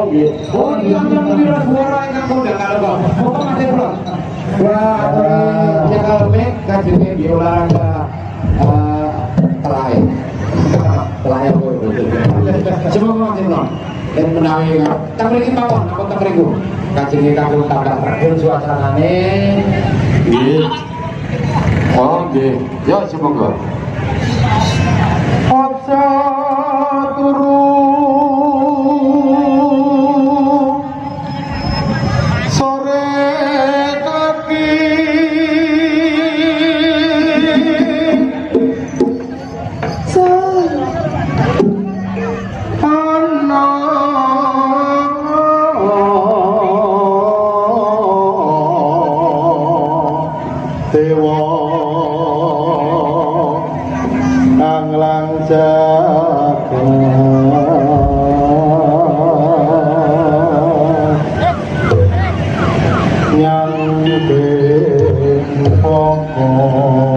nggih. Oh iya pira suara ingkang kondang karo kok. Foto Mas Bro. Ya, nyekel mic kajenge nggih olahraga telahe. Telahe kowe. Coba Mas Bro. Dan menawi teng mriki mawon apa teng mriku. Kajenge kanggo tambah redun suasanane. Nggih. Oh nggih. Ya semoga. Ojo turu sore kaki ana dewa anglang jagat yang pokok